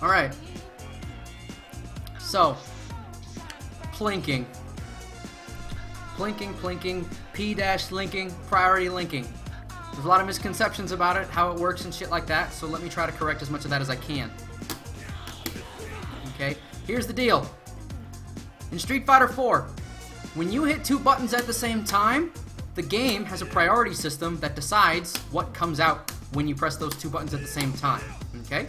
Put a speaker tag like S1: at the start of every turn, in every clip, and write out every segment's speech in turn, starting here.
S1: Alright. So, plinking. Plinking, P-linking, priority linking. There's a lot of misconceptions about it, how it works and shit like that, so let me try to correct as much of that as I can. Okay, here's the deal. In Street Fighter 4, when you hit 2 buttons at the same time, the game has a priority system that decides what comes out when you press those 2 buttons at the same time. Okay?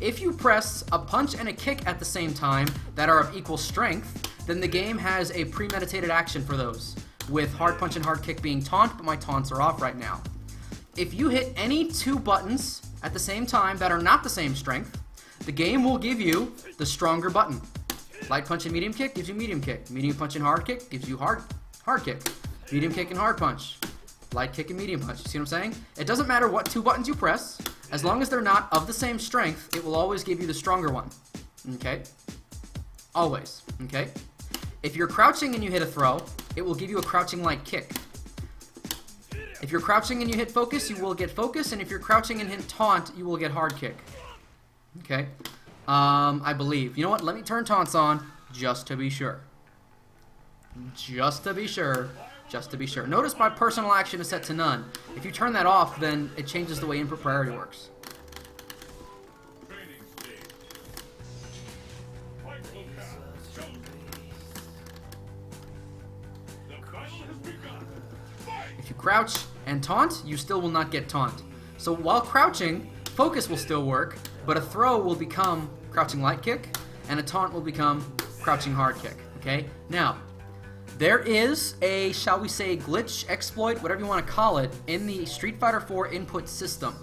S1: If you press a punch and a kick at the same time that are of equal strength, then the game has a premeditated action for those, with hard punch and hard kick being taunt, but my taunts are off right now. If you hit any 2 buttons at the same time that are not the same strength, the game will give you the stronger button. Light punch and medium kick gives you medium kick. Medium punch and hard kick gives you hard kick. Medium kick and hard punch. Light kick and medium punch. You see what I'm saying? It doesn't matter what 2 buttons you press. As long as they're not of the same strength, it will always give you the stronger one. Okay? Always. Okay? If you're crouching and you hit a throw, it will give you a crouching light kick. If you're crouching and you hit focus, you will get focus. And if you're crouching and hit taunt, you will get hard kick. Okay? I believe. You know what? Let me turn taunts on just to be sure. Just to be sure. Just to be sure. Notice my personal action is set to none. If you turn that off, then it changes the way input priority works. If you crouch and taunt, you still will not get taunt. So while crouching, focus will still work, but a throw will become crouching light kick, and a taunt will become crouching hard kick. Okay? Now, there is a, shall we say, glitch, exploit, whatever you want to call it, in the Street Fighter 4 input system,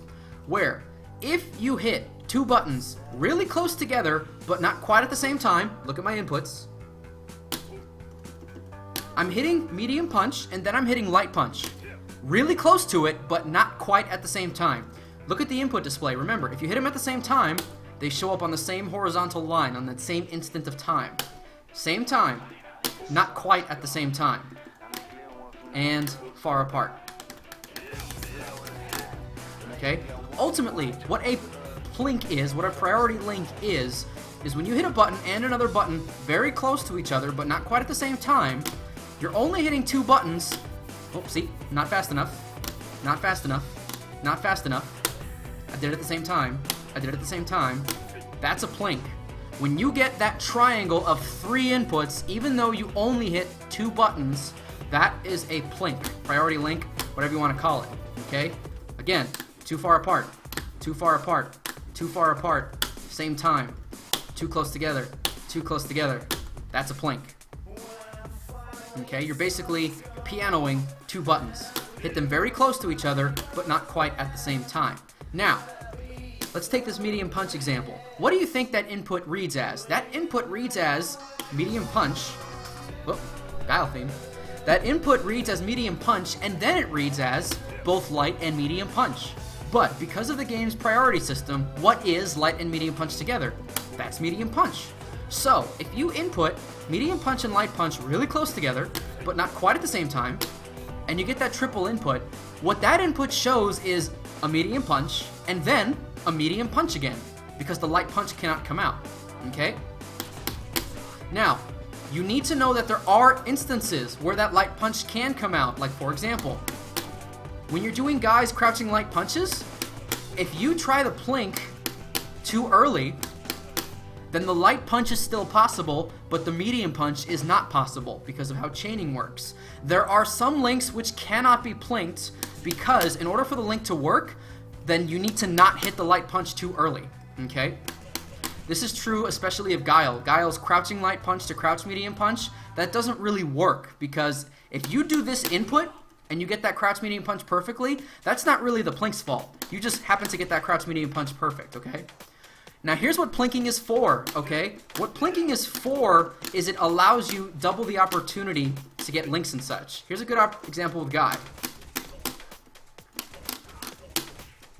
S1: where if you hit 2 buttons really close together, but not quite at the same time, look at my inputs. I'm hitting medium punch, and then I'm hitting light punch. Really close to it, but not quite at the same time. Look at the input display. Remember, if you hit them at the same time, they show up on the same horizontal line, on that same instant of time. Same time. Not quite at the same time. And far apart. Okay? Ultimately, what a plink is, what a priority link is when you hit a button and another button very close to each other, but not quite at the same time, you're only hitting 2 buttons. Oh, see? Not fast enough. Not fast enough. Not fast enough. I did it at the same time. I did it at the same time. That's a plink. When you get that triangle of 3 inputs, even though you only hit 2 buttons, that is a plink. Priority link, whatever you want to call it. Okay? Again, too far apart. Too far apart. Too far apart. Same time. Too close together. Too close together. That's a plink. Okay? You're basically pianoing 2 buttons. Hit them very close to each other, but not quite at the same time. Now, let's take this medium punch example. What do you think that input reads as? That input reads as medium punch. Whoop, dial theme. That input reads as medium punch, and then it reads as both light and medium punch. But because of the game's priority system, what is light and medium punch together? That's medium punch. So, if you input medium punch and light punch really close together, but not quite at the same time, and you get that triple input, what that input shows is a medium punch, and then a medium punch again, because the light punch cannot come out. Okay? Now, you need to know that there are instances where that light punch can come out. Like, for example, when you're doing guys crouching light punches, if you try the plink too early, then the light punch is still possible, but the medium punch is not possible because of how chaining works. There are some links which cannot be plinked because in order for the link to work, then you need to not hit the light punch too early. Okay? This is true especially of Guile. Guile's crouching light punch to crouch medium punch, that doesn't really work because if you do this input and you get that crouch medium punch perfectly, that's not really the plink's fault. You just happen to get that crouch medium punch perfect, okay? Now here's what plinking is for, okay? What plinking is for is it allows you double the opportunity to get links and such. Here's a good example with Guy.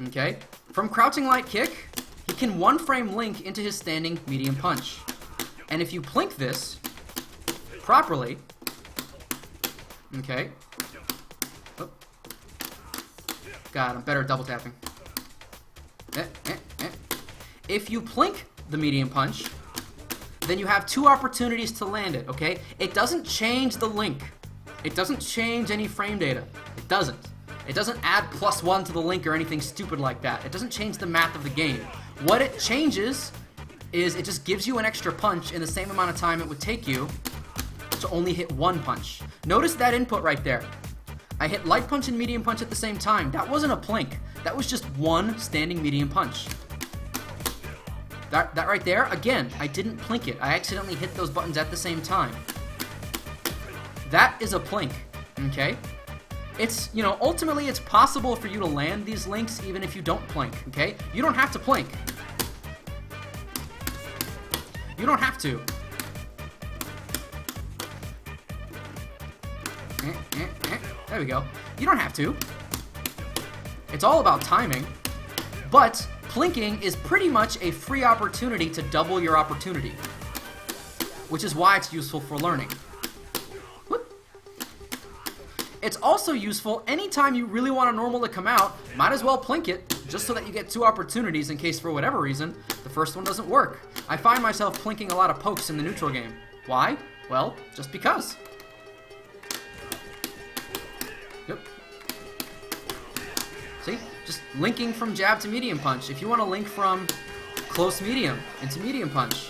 S1: Okay? From crouching light kick, he can 1-frame link into his standing medium punch. And if you plink this properly, okay? Oh. God, I'm better at double tapping. If you plink the medium punch, then you have 2 opportunities to land it, okay? It doesn't change the link. It doesn't change any frame data. It doesn't. It doesn't add +1 to the link or anything stupid like that. It doesn't change the math of the game. What it changes is it just gives you an extra punch in the same amount of time it would take you to only hit 1 punch. Notice that input right there. I hit light punch and medium punch at the same time. That wasn't a plink. That was just 1 standing medium punch. That right there, again, I didn't plink it. I accidentally hit those buttons at the same time. That is a plink, okay? It's, you know, ultimately it's possible for you to land these links even if you don't plink, okay? You don't have to plink. You don't have to. There we go. You don't have to. It's all about timing, but plinking is pretty much a free opportunity to double your opportunity, which is why it's useful for learning. Whoop. It's also useful anytime you really want a normal to come out, might as well plink it, just so that you get 2 opportunities in case for whatever reason the first one doesn't work. I find myself plinking a lot of pokes in the neutral game. Why? Well, just because. Yep. See? Just linking from jab to medium punch. If you want to link from close medium into medium punch,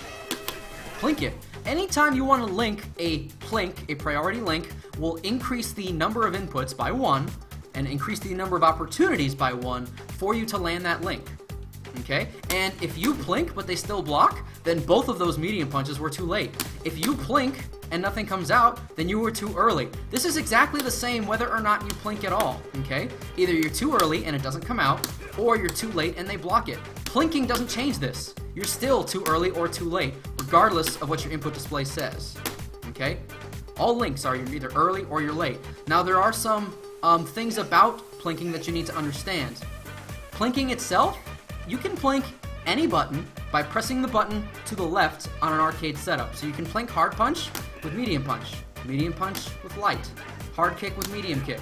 S1: plink it. Anytime you want to link a plink, a priority link, will increase the number of inputs by 1 and increase the number of opportunities by 1 for you to land that link. Okay? And if you plink but they still block, then both of those medium punches were too late. If you plink and nothing comes out, then you were too early. This is exactly the same whether or not you plink at all, okay? Either you're too early and it doesn't come out, or you're too late and they block it. Plinking doesn't change this. You're still too early or too late, regardless of what your input display says, okay? All links are you're either early or you're late. Now there are some things about plinking that you need to understand. Plinking itself, you can plink any button by pressing the button to the left on an arcade setup. So you can plink hard punch with medium punch with light, hard kick with medium kick,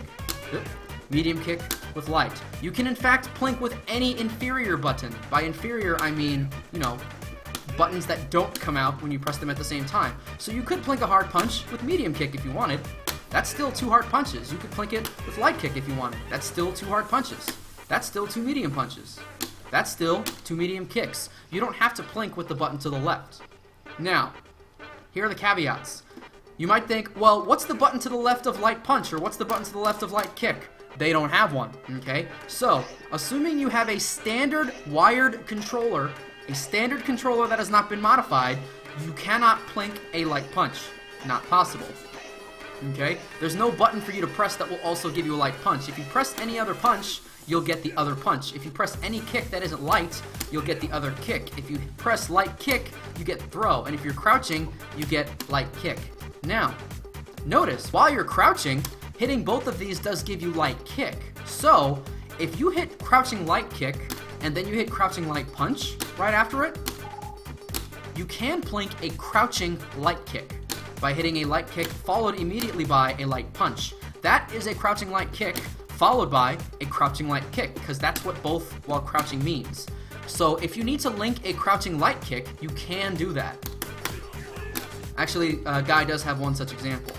S1: medium kick with light. You can in fact plink with any inferior button. By inferior, I mean, you know, buttons that don't come out when you press them at the same time. So you could plink a hard punch with medium kick if you wanted. That's still 2 hard punches. You could plink it with light kick if you wanted. That's still 2 hard punches. That's still 2 medium punches. That's still 2 medium kicks. You don't have to plink with the button to the left. Now, here are the caveats. You might think, well, what's the button to the left of light punch, or what's the button to the left of light kick? They don't have one, okay? So, assuming you have a standard wired controller, a standard controller that has not been modified, you cannot plink a light punch. Not possible. Okay? There's no button for you to press that will also give you a light punch. If you press any other punch, you'll get the other punch. If you press any kick that isn't light, you'll get the other kick. If you press light kick, you get throw. And if you're crouching, you get light kick. Now, notice, while you're crouching, hitting both of these does give you light kick. So, if you hit crouching light kick, and then you hit crouching light punch right after it, you can plink a crouching light kick by hitting a light kick followed immediately by a light punch. That is a crouching light kick followed by a crouching light kick, because that's what both while crouching means. So if you need to link a crouching light kick, you can do that. Actually, Guy does have one such example.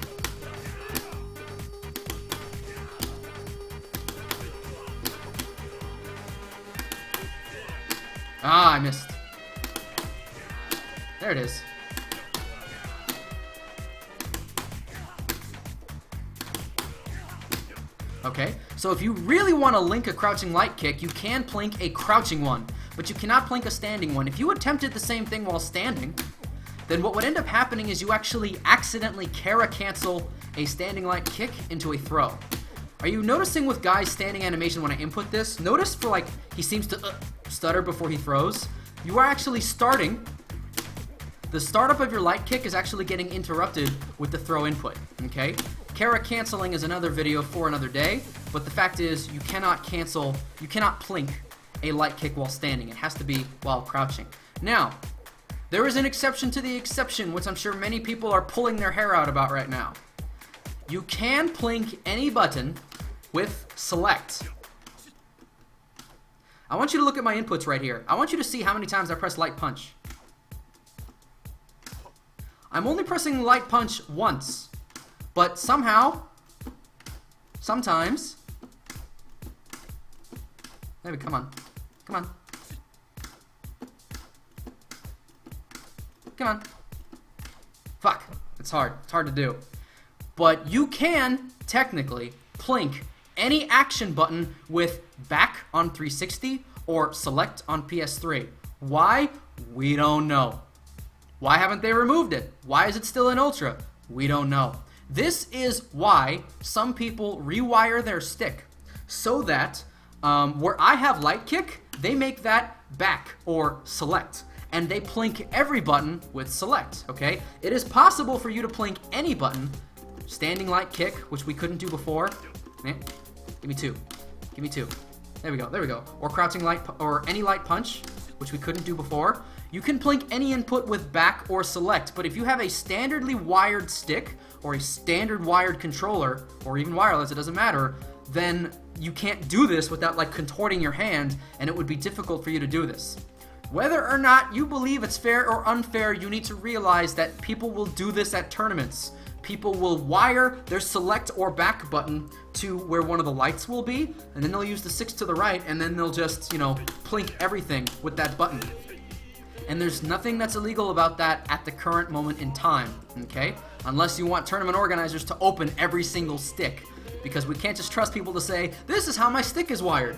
S1: Ah, I missed. There it is. Okay, so if you really want to link a crouching light kick, you can plink a crouching one, but you cannot plink a standing one. If you attempted the same thing while standing, then what would end up happening is you actually accidentally Kara cancel a standing light kick into a throw. Are you noticing with Guy's standing animation when I input this? Notice for like, he seems to stutter before he throws. You are actually starting. The startup of your light kick is actually getting interrupted with the throw input, okay? Kara canceling is another video for another day, but the fact is you cannot cancel, you cannot plink a light kick while standing. It has to be while crouching. Now, there is an exception to the exception, which I'm sure many people are pulling their hair out about right now. You can plink any button with select. I want you to look at my inputs right here. I want you to see how many times I press light punch. I'm only pressing light punch once. But somehow, sometimes... Maybe, come on. Come on. Come on. Fuck. It's hard. It's hard to do. But you can, technically, plink any action button with back on 360 or select on PS3. Why? We don't know. Why haven't they removed it? Why is it still in Ultra? We don't know. This is why some people rewire their stick so that where I have light kick, they make that back or select. And they plink every button with select, okay? It is possible for you to plink any button. Standing light kick, which we couldn't do before. Eh, give me two. Give me two. There we go, there we go. Or crouching light, or any light punch, which we couldn't do before. You can plink any input with back or select, but if you have a standardly wired stick, or a standard wired controller, or even wireless, it doesn't matter, then you can't do this without like contorting your hand, and it would be difficult for you to do this. Whether or not you believe it's fair or unfair, you need to realize that people will do this at tournaments. People will wire their select or back button to where one of the lights will be, and then they'll use the 6 to the right, and then they'll just, you know, plink everything with that button. And there's nothing that's illegal about that at the current moment in time, okay? Unless you want tournament organizers to open every single stick, because we can't just trust people to say, this is how my stick is wired.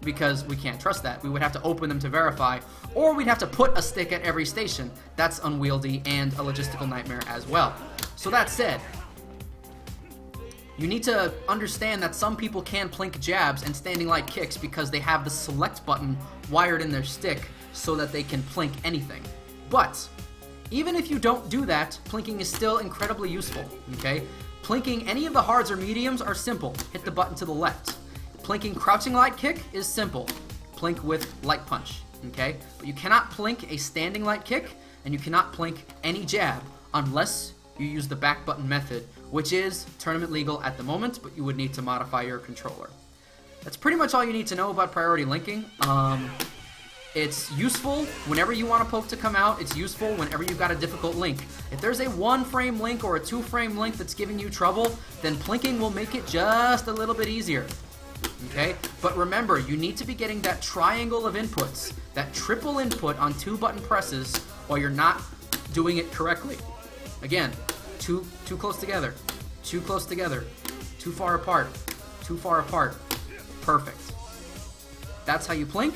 S1: Because we can't trust that. We would have to open them to verify, or we'd have to put a stick at every station. That's unwieldy and a logistical nightmare as well. So that said, you need to understand that some people can plink jabs and standing light kicks because they have the select button wired in their stick so that they can plink anything. But even if you don't do that, plinking is still incredibly useful, okay? Plinking any of the hards or mediums are simple. Hit the button to the left. Plinking crouching light kick is simple. Plink with light punch, okay? But you cannot plink a standing light kick, and you cannot plink any jab unless you use the back button method, which is tournament legal at the moment, but you would need to modify your controller. That's pretty much all you need to know about priority linking. It's useful whenever you want a poke to come out. It's useful whenever you've got a difficult link. If there's a 1-frame link or a 2-frame link that's giving you trouble, then plinking will make it just a little bit easier. Okay? But remember, you need to be getting that triangle of inputs, that triple input on 2 button presses, or you're not doing it correctly. Again, too close together, too close together, too far apart, too far apart. Perfect. That's how you plink,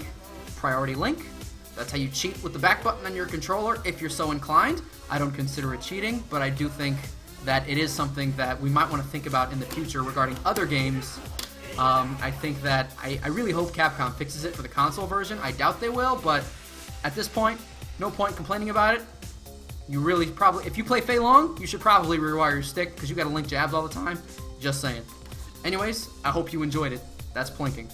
S1: priority link. That's how you cheat with the back button on your controller if you're so inclined. I don't consider it cheating, but I do think that it is something that we might want to think about in the future regarding other games. I think that I really hope Capcom fixes it for the console version. I doubt they will, but at this point, no point complaining about it. You really probably, if you play Fei Long, you should probably rewire your stick because you got to link jabs all the time. Just saying. Anyways, I hope you enjoyed it. That's Plinking.